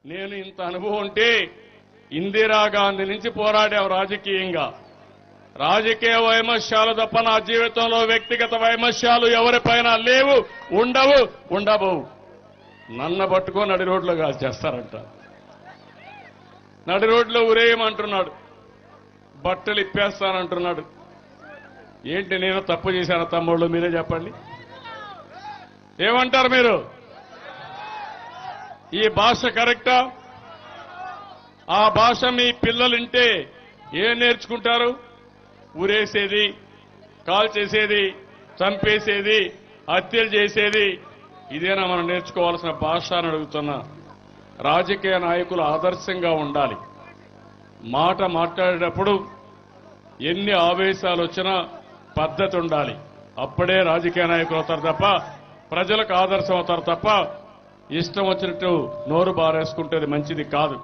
నేను ఇంత అనుభవం ఉంటే ఇందిరాగాంధీ నుంచి పోరాడాం రాజకీయంగా. రాజకీయ వైమస్యాలు తప్ప నా జీవితంలో వ్యక్తిగత వైమస్యాలు ఎవరిపైన లేవు, ఉండవు. నన్ను పట్టుకొని నడి రోడ్లో కాల్చేస్తారంట. నడి రోడ్లో ఉరేయమంటున్నాడు, బట్టలు ఇప్పేస్తానంటున్నాడు. ఏంటి నేను తప్పు చేశాను తమ్ముళ్ళు? మీరే చెప్పండి, ఏమంటారు మీరు? ఈ భాష కరెక్టా? ఆ భాష మీ పిల్లలుంటే ఏం నేర్చుకుంటారు? ఊరేసేది, కాల్ చేసేది, చంపేసేది, హత్యలు చేసేది, ఇదేనా మనం నేర్చుకోవాల్సిన భాష అని అడుగుతున్నా. రాజకీయ నాయకులు ఆదర్శంగా ఉండాలి. మాట మాట్లాడేటప్పుడు ఎన్ని ఆవేశాలు వచ్చినా పద్ధతి ఉండాలి. అప్పుడే రాజకీయ నాయకులు అవుతారు తప్ప, ప్రజలకు ఆదర్శం అవుతారు తప్ప, ఇష్టం వచ్చినట్టు నోరు బారేసుకుంటే మంచిది కాదు.